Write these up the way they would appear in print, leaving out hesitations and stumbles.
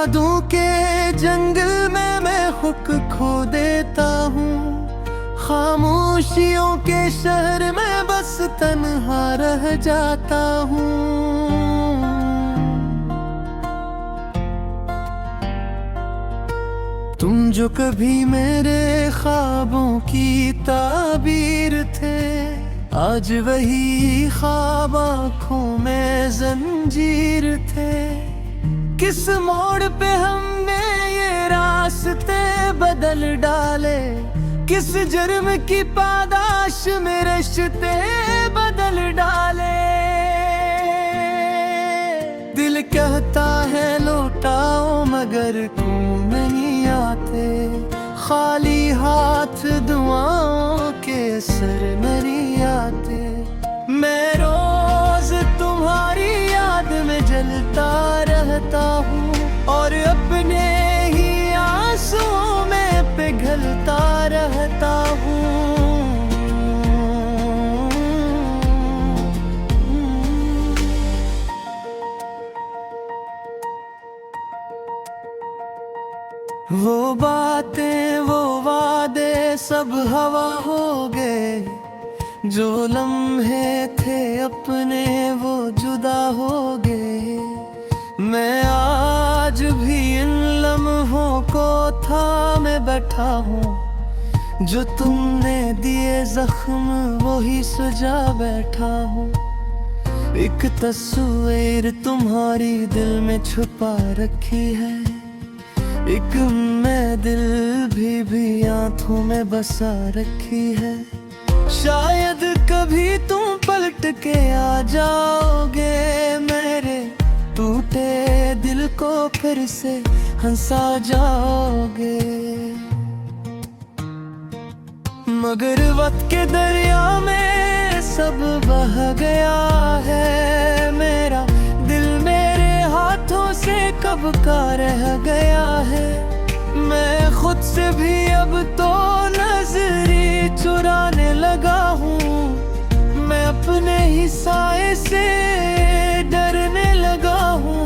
यादों के जंगल में मैं हुक खो देता हूँ। खामोशियों के शहर में बस तन्हा रह जाता हूँ। तुम जो कभी मेरे ख्वाबों की ताबीर थे, आज वही ख्वाब आँखों में जंजीर थे। किस मोड़ पे हमने ये रास्ते बदल डाले, किस जुर्म की पादाश में रिश्ते बदल डाले। दिल कहता है लौटाओ मगर तुम नहीं आते, खाली हाथ दुआओं के सर नहीं आते। मैं रोज तुम्हारी याद में जलता रहता हूँ और अपने ही आंसुओं में पिघलता रहता हूँ। वो बातें वो वादे सब हवा हो गए, जो लम्हे थे अपने वो जुदा हो गए। मैं आज भी इन लम्हों को थामे बैठा हूँ, जो तुमने दिए जख्म वही सुजा बैठा हूँ। एक तस्वीर तुम्हारी दिल में छुपा रखी है, एक मैं दिल भी आंखों में बसा रखी है। शायद कभी तुम पलट के आ जाओगे, मेरे टूटे दिल को फिर से हंसा जाओगे। मगर वक्त के दरिया में सब बह गया है, मेरा दिल मेरे हाथों से कब का रह गया है। मैं खुद से भी अब तो नजरी चुराने लगा हूँ, मैं अपने ही साए से डरने लगा हूँ।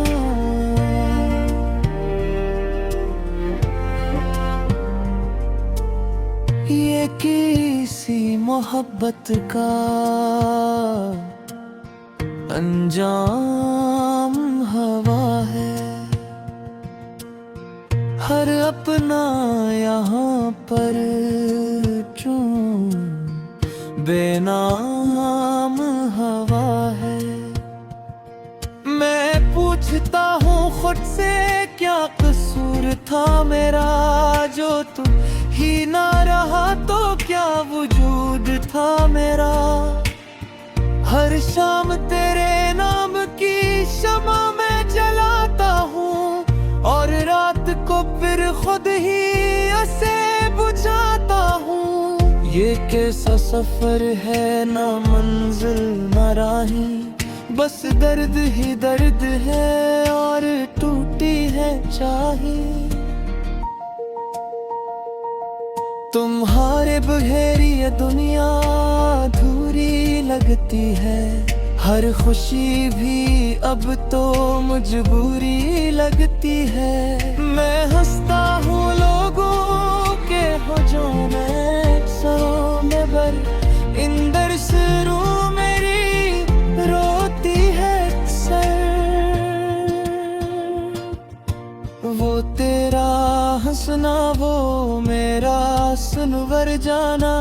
ये किसी मोहब्बत का अंजाम हवा है, हर अपना यहाँ पर क्यों बेनाम हवा है। मैं पूछता हूँ खुद से क्या कसूर था मेरा, जो तू ही ना रहा तो क्या वजूद था मेरा। हर शाम तेरे नाम की शमा मैं जलाता हूँ और रात को फिर खुद ही उसे बुझाता हूँ। ये कैसा सफर है ना मंजिल ना राही, बस दर्द ही दर्द है और टूटी है चाही। तुम्हारे बगैर ये दुनिया अधूरी लगती है, हर खुशी भी अब तो मजबूरी लगती है। मैं हंसता हूँ लोगों के हुजूम में सरों में भर, इंदर सरूं मेरी रोती है सर। वो तेरा हंसना वो मेरा सुनवर जाना,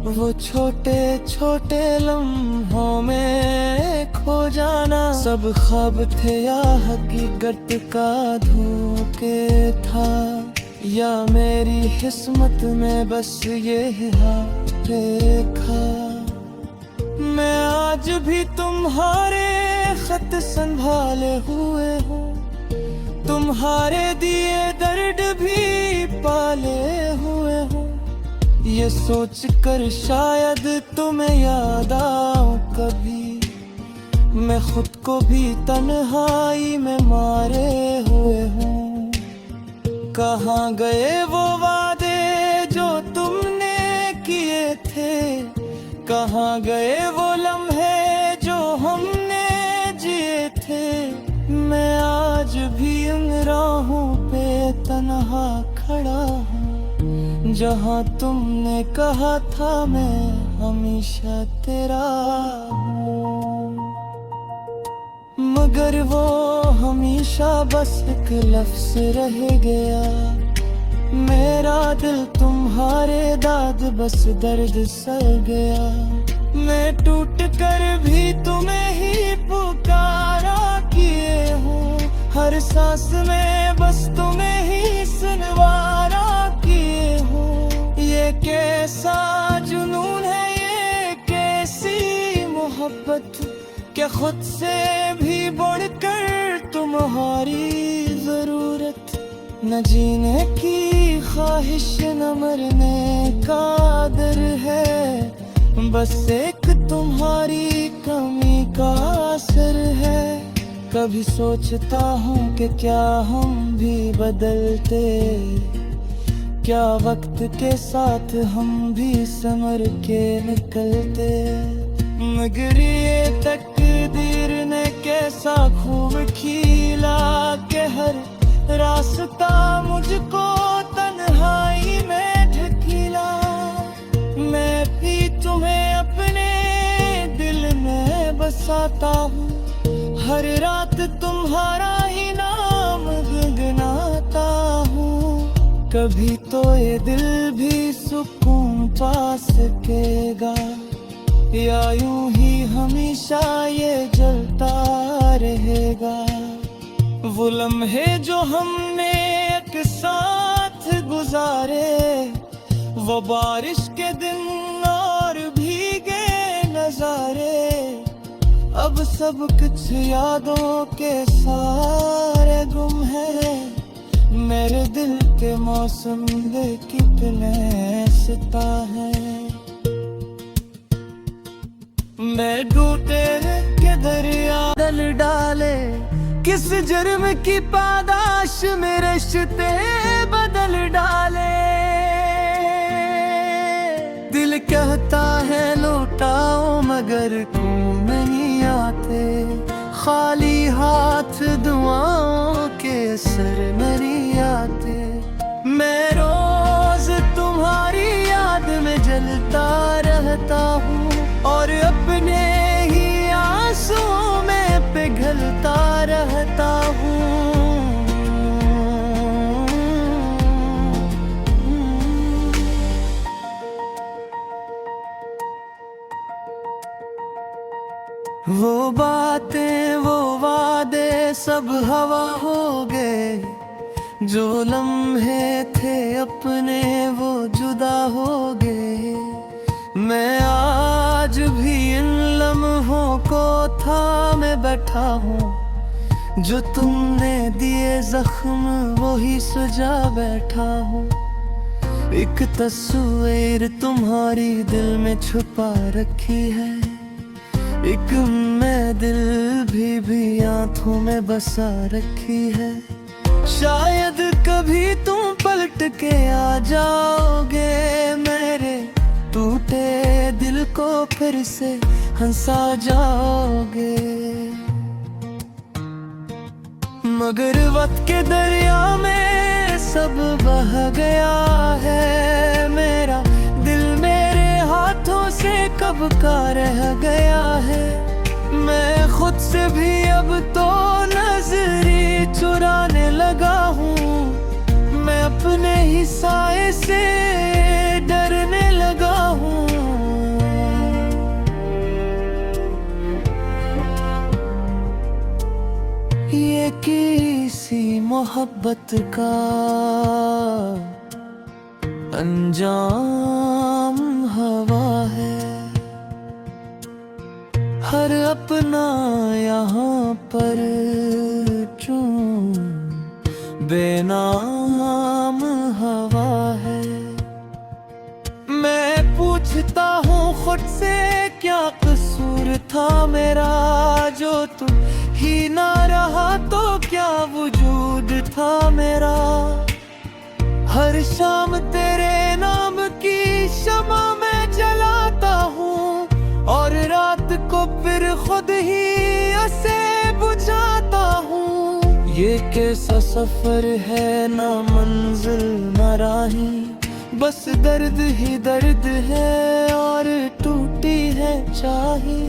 वो छोटे छोटे लम्हों में खो जाना। सब ख्वाब थे या हकीकत का धोखे था, या मेरी किस्मत में बस ये रेखा। मैं आज भी तुम्हारे खत संभाले हुए हूँ, तुम्हारे दिए दर्द भी पाले हुए हूँ। ये सोच कर शायद तुम्हें याद आऊं कभी, मैं खुद को भी तन्हाई में मारे हुए हूँ। कहाँ गए वो वादे जो तुमने किए थे, कहाँ गए वो लम्हे जो हमने जिए थे। मैं आज भी उन राहों तन्हा खड़ा हूँ। जहाँ तुमने कहा था मैं हमेशा तेरा हूँ, मगर वो हमेशा बस एक लफ्ज़ रह गया। मेरा दिल तुम्हारे दाद बस दर्द सह गया। मैं टूट कर भी तुम्हें ही पुकारा किए हूँ, हर सांस में बस तुम्हें ही सुनवारा किए हूँ। ये कैसा जुनून है, ये कैसी मोहब्बत, क्या खुद से भी बढ़कर तुम्हारी जरूरत। न जीने की ख्वाहिश न मरने का डर है, बस एक तुम्हारी कमी का असर है। कभी सोचता हूँ कि क्या हम भी बदलते, क्या वक्त के साथ हम भी संवर के निकलते। मगर ये तकदीर ने कैसा खूब खिला के हर रास्ता मुझको तन्हाई में ढकेला। मैं भी तुम्हें अपने दिल में बसाता हूँ, हर रात तुम्हारा ही नाम गुनगुनाता हूँ। कभी तो ये दिल भी सुकून पा सकेगा, या यूं ही हमेशा ये जलता रहेगा। वो लम्हे जो हमने एक साथ गुजारे, वो बारिश के दिन और भीगे नजारे, अब सब कुछ यादों के सारे गुम है। मेरे दिल के मौसम कितने सिता है। मैं टूटे के दरिया डल डाले, किस जुर्म की पादाश में रिश्ते बदल डाले। दिल कहता है लौटाओ मगर तुम नहीं आते, खाली हाथ दुआओं के सर नहीं आते। मैं रोज तुम्हारी याद में जलता रहता हूँ, और अपने ही आंसुओं में पिघलता रहता हूँ। वो बातें वो वादे सब हवा हो गए, जो लम्हे थे अपने वो जुदा हो गए। मैं आज भी इन लम्हों को थामे बैठा हूँ, जो तुमने दिए जख्म वो ही सुझा बैठा हूँ। एक तस्वीर तुम्हारी दिल में छुपा रखी है, एक मैं दिल भी आंखों में बसा रखी है। शायद कभी तुम पलट के आ जाओगे, मेरे टूटे दिल को फिर से हंसा जाओगे। मगर वक्त के दरिया में सब बह गया है, मेरा दिल मेरे हाथों से कब का रह गया है। मैं खुद से भी अब तो नजरें चुराने लगा हूँ, मैं अपने ही साए से डरने लगा हूँ। ये किसी मोहब्बत का अंजाम हवा है, हर अपना यहाँ पर बेनाम हवा है। मैं पूछता हूँ खुद से क्या कसूर था मेरा, जो तू ही ना रहा तो क्या वजूद था मेरा। हर शाम तेरे नाम की शमा में जलाता हूँ, और रात को फिर खुद ही उसे बुझाता हूँ। ये कैसा सफर है, ना मंजिल ना राही, बस दर्द ही दर्द है और टूटी है चाही।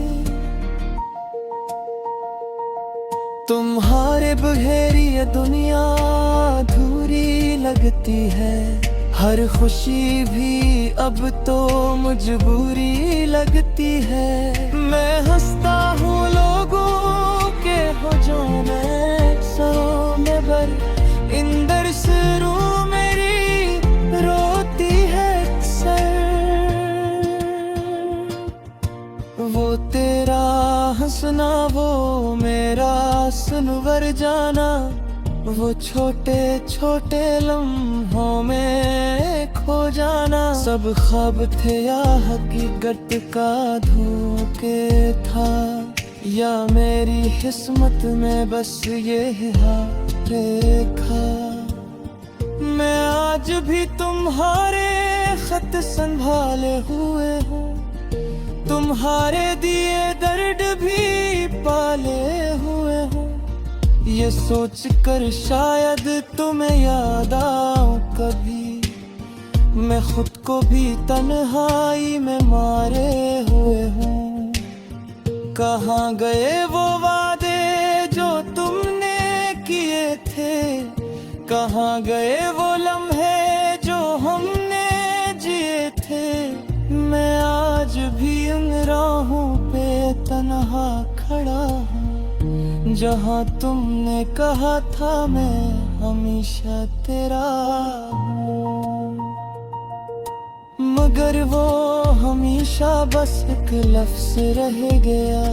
तुम्हारे बगैर ये दुनिया अधूरी लगती है, हर खुशी भी अब तो मजबूरी लगती है। मैं हंसता हूँ लोगों के हो जाने सरों में भर, इंदर सरू मेरी रोती है अक्सर। वो तेरा हंसना, वो मेरा सुनवर जाना, वो छोटे छोटे लम्हों में खो जाना। सब ख्वाब थे या हकीकत का धोखे था, या मेरी किस्मत में बस ये रेखा। मैं आज भी तुम्हारे खत संभाले हुए हूँ, तुम्हारे दिए दर्द भी पाले हुए हूँ। ये सोच कर शायद तुम्हें याद आऊं कभी, मैं खुद को भी तन्हाई में मारे हुए हूँ। कहाँ गए वो वादे जो तुमने किए थे, कहाँ गए वो लम्हे जो हमने जिए थे। मैं आज भी उन राहों पे तन्हा खड़ा हूँ, जहाँ तुमने कहा था मैं हमेशा तेरा हूँ। मगर वो हमेशा बस एक लफ्ज़ रह गया,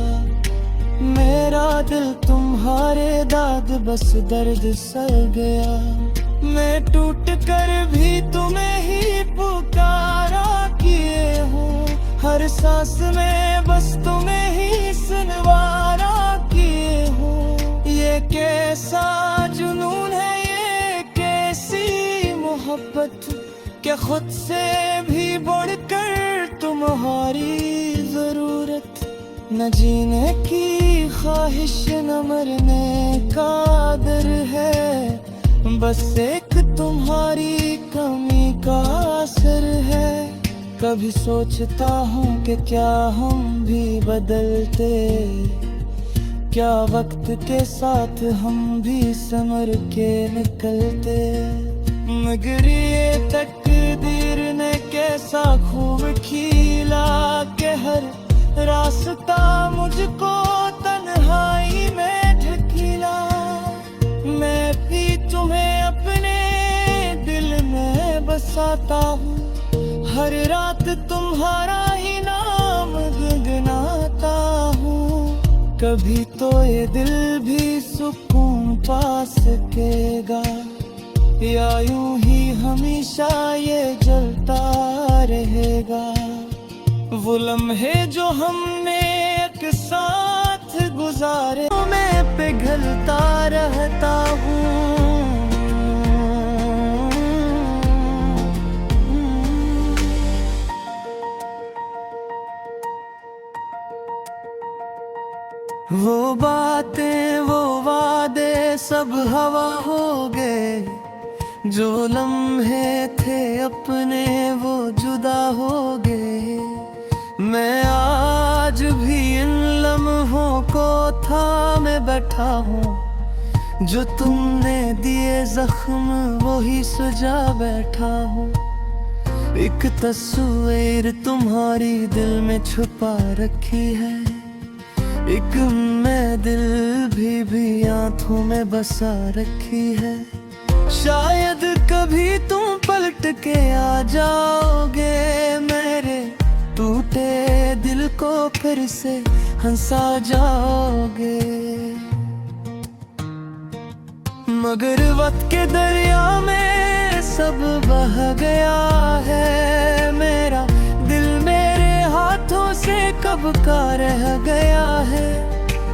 मेरा दिल तुम्हारे दाद बस दर्द सह गया। मैं टूट कर भी तुम्हें ही पुकारा किए हूँ, हर सांस में बस तुम्हें ही सुनवारा किए हूँ। ये कैसा जुनून है, ये कैसी मोहब्बत, क्या खुद से भी बढ़कर तुम्हारी जरूरत। न जीने की ख्वाहिश न मरने का डर है, बस एक तुम्हारी कमी का असर है। कभी सोचता हूँ कि क्या हम भी बदलते, क्या वक्त के साथ हम भी संवर के निकलते। मगर ये तकदीर ने कैसा खूब खिला के हर रास्ता मुझको तन्हाई में ढकेला। मैं भी तुम्हें अपने दिल में बसाता हूँ, हर रात तुम्हारा ही नाम गुनगुनाता हूँ। कभी तो ये दिल भी सुकून पा सकेगा, या यूं ही हमेशा ये जलता रहेगा। वो लम्हे जो हमने एक साथ गुजारे, मैं पिघलता रहता हूँ। वो बातें वो वादे सब हवा हो गए, जो लम्हे थे अपने वो जुदा हो गए। मैं आज भी इन लम्हों को थामे बैठा हूँ, जो तुमने दिए जख्म वही सुजा बैठा हूँ। एक तस्वीर तुम्हारी दिल में छुपा रखी है, एक मैं दिल भी आंखों में बसा रखी है। शायद कभी तुम पलट के आ जाओगे, मेरे टूटे दिल को फिर से हंसा जाओगे। मगर वक्त के दरिया में सब बह गया है, मेरा दिल मेरे हाथों से कब का रह गया है।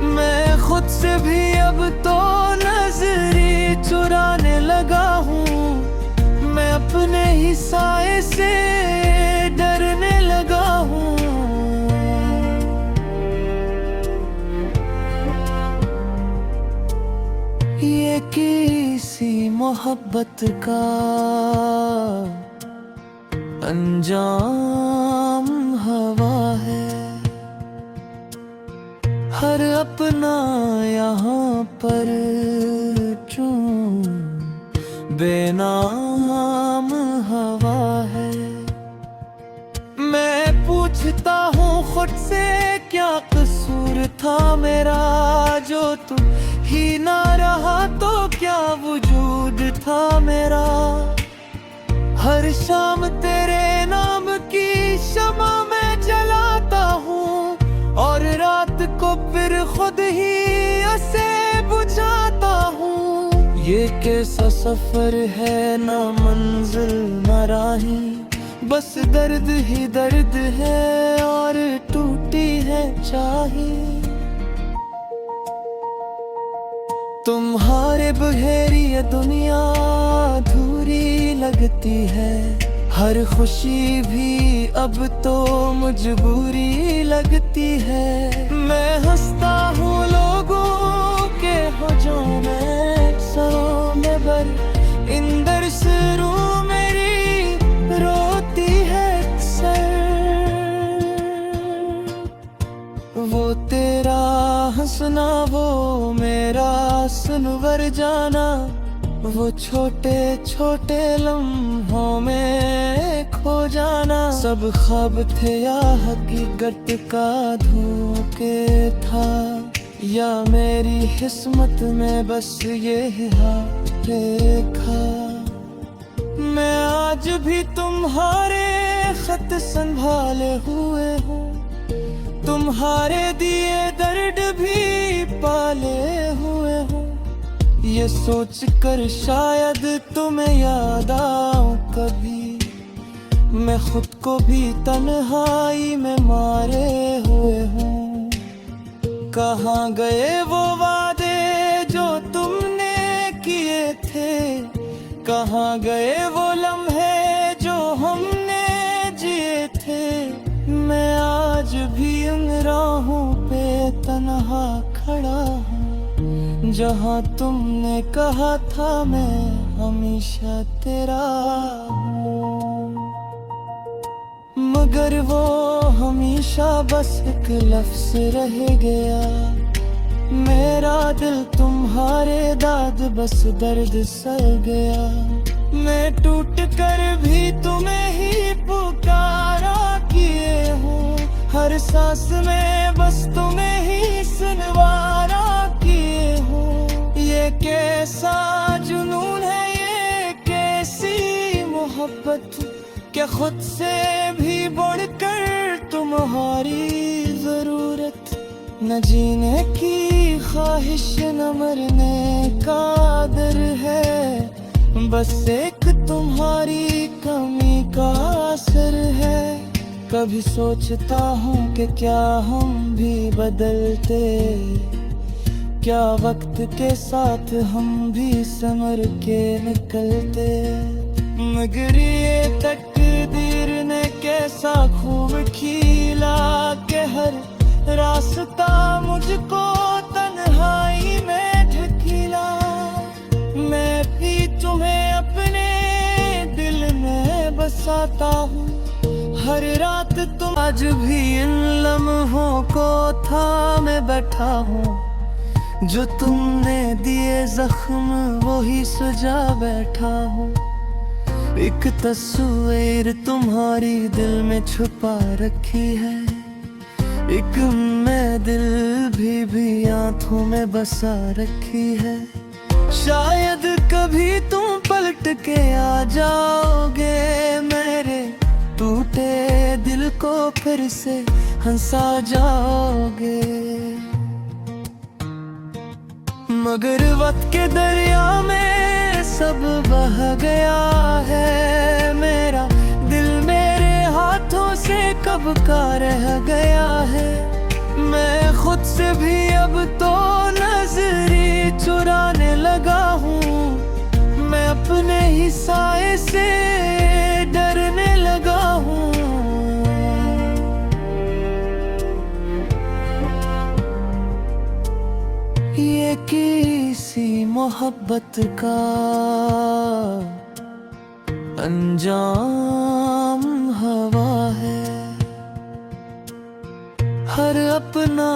मैं खुद से भी अब तो नजरी चुराने लगा हूँ, मैं अपने ही साए से डरने लगा हूँ। ये मोहब्बत का अंजाम हवा है। हर अपना यहाँ पर चूं बेनाम हवा है। मैं पूछता हूँ खुद से क्या कसूर था मेरा, जो तू ही ना रहा तो क्या वजूद था मेरा। हर शाम तेरे नाम की शमा मैं जलाता हूँ, और रात को फिर खुद ही ऐसे बुझाता हूँ। ये कैसा सफर है, ना मंजिल ना राही, बस दर्द ही दर्द है और टूटी है चाही। तुम्हारे बगैर ये दुनिया अधूरी लगती है। हर खुशी भी अब तो मजबूरी लगती है। मैं हंसता हूँ लोगों के होठों में, सरों में बर इंदर सरू मेरी रोती है सर। वो तेरा हंसना, वो मेरा सुनवर जाना, वो छोटे छोटे लम्हों में खो जाना। सब ख्वाब थे या हकीकत का धोखे था, या मेरी किस्मत में बस ये हाथ रेखा। मैं आज भी तुम्हारे खत संभाले हुए हूँ, तुम्हारे दिए दर्द भी पाले हुए हूँ। ये सोच कर शायद तुम्हें याद आऊं कभी, मैं खुद को भी तन्हाई में मारे हुए हूँ। कहाँ गए वो वादे जो तुमने किए थे, कहाँ गए वो लम्हे जो हमने जिए थे। मैं आज भी उन राहों पे तन्हा खड़ा हूँ, जहाँ तुमने कहा था मैं हमेशा तेरा हूँ। मगर वो हमेशा बस एक लफ्ज़ रह गया। मेरा दिल तुम्हारे दाद बस दर्द सह गया। मैं टूट कर भी तुम्हें ही पुकारा किए हूँ, हर सांस में बस तुम्हें ही सुनवारा किए हूँ। ये कैसा जुनून है, ये कैसी मोहब्बत, क्या खुद से भी बढ़कर तुम्हारी जरूरत। न जीने की ख्वाहिश न मरने का डर है, बस एक तुम्हारी कमी का असर है। कभी सोचता हूँ कि क्या हम भी बदलते, क्या वक्त के साथ हम भी संवर के निकलते। मगर ये तकदीर ने कैसा खूब खिला के हर रास्ता मुझको तन्हाई में ढकेला। मैं भी तुम्हें अपने दिल में बसाता हूँ, हर रात तुम। आज भी इन लम्हों को थामे बैठा हूँ, जो तुमने दिए जख्म वही सजा बैठा हूँ। एक तस्वीर तुम्हारी दिल में छुपा रखी है, एक मैं दिल भी आंखों में बसा रखी है। शायद कभी तुम पलट के आ जाओगे, मेरे टूटे दिल को फिर से हंसा जाओगे। मगर वक्त के दरिया में सब बह गया है, मेरा दिल मेरे हाथों से कब का रह गया है। मैं खुद से भी अब तो नजरें चुराने लगा हूँ, मैं अपने ही साए से डरने लगा हूँ। ये किसी मोहब्बत का अंजाम हवा है। हर अपना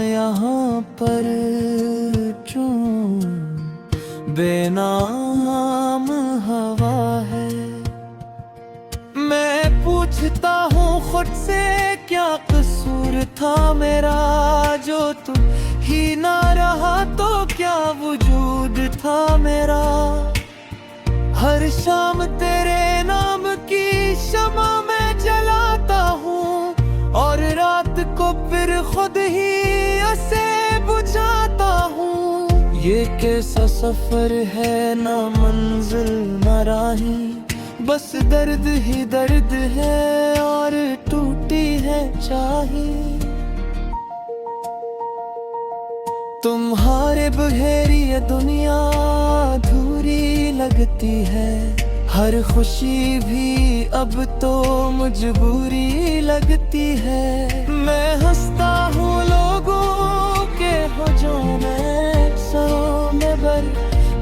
यहाँ पर बेनाम हवा है। मैं पूछता हूँ खुद से क्या कसूर था मेरा, जो तू ही ना रहा तो क्या वजूद था मेरा। हर शाम तेरे नाम की शमा मैं जलाता हूँ, और रात को फिर खुद ही उसे बुझाता हूँ। ये कैसा सफर है, ना मंजिल ना राही, बस दर्द ही दर्द है और टूटी है चाही। तुम्हारे बगैर ये दुनिया अधूरी लगती है। हर खुशी भी अब तो मजबूरी लगती है। मैं हंसता हूँ लोगों के हुजूम सरों में भर,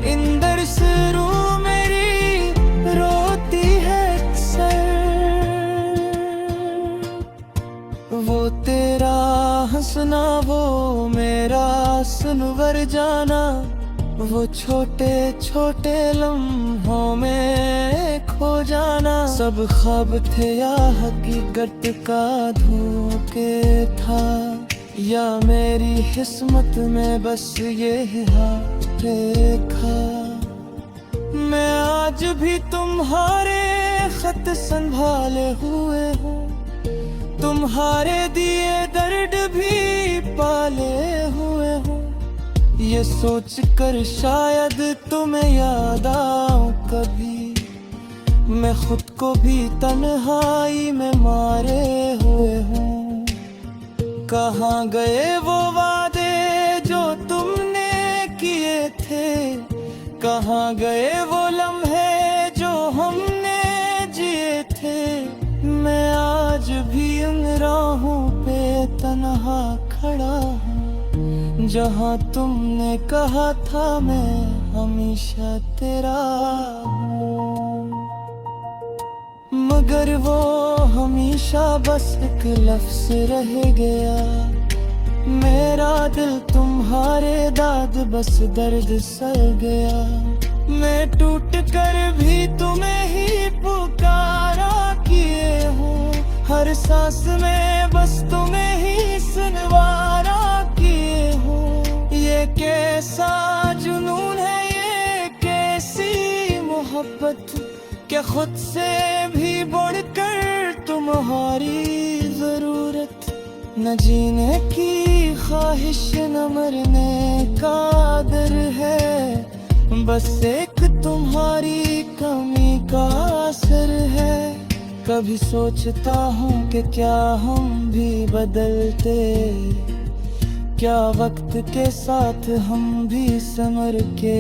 इंदर सरू मेरी रोती है सर। वो तेरा हंसना, वो मेरा सुनवर जाना, वो छोटे छोटे लम्हों में खो जाना। सब ख्वाब थे या हकीकत का धोखे था, या मेरी किस्मत में बस ये रेखा। मैं आज भी तुम्हारे खत संभाले हुए हूँ, तुम्हारे दिए दर्द भी पाले हुए हूँ। ये सोच कर शायद तुम्हें याद आऊं कभी, मैं खुद को भी तन्हाई में मारे हुए हूँ। कहाँ गए वो वादे जो तुमने किए थे, कहाँ गए वो लम्हे जो हमने जिए थे। मैं आज भी उन राहों पे तन्हा खड़ा हूँ, जहाँ तुमने कहा था मैं हमेशा तेरा हूँ। मगर वो हमेशा बस एक लफ्ज़ रह गया। मेरा दिल तुम्हारे दाद बस दर्द सह गया। मैं टूट कर भी तुम्हें ही पुकारा किए हूँ, हर सांस में बस तुम्हें ही सुनवारा किए हूँ। ये कैसा जुनून है, ये कैसी मोहब्बत, क्या खुद से भी बढ़कर तुम्हारी जरूरत। न जीने की ख्वाहिश न मरने का डर है, बस एक तुम्हारी कमी का असर है। कभी सोचता हूँ कि क्या हम भी बदलते, क्या वक्त के साथ हम भी संवर के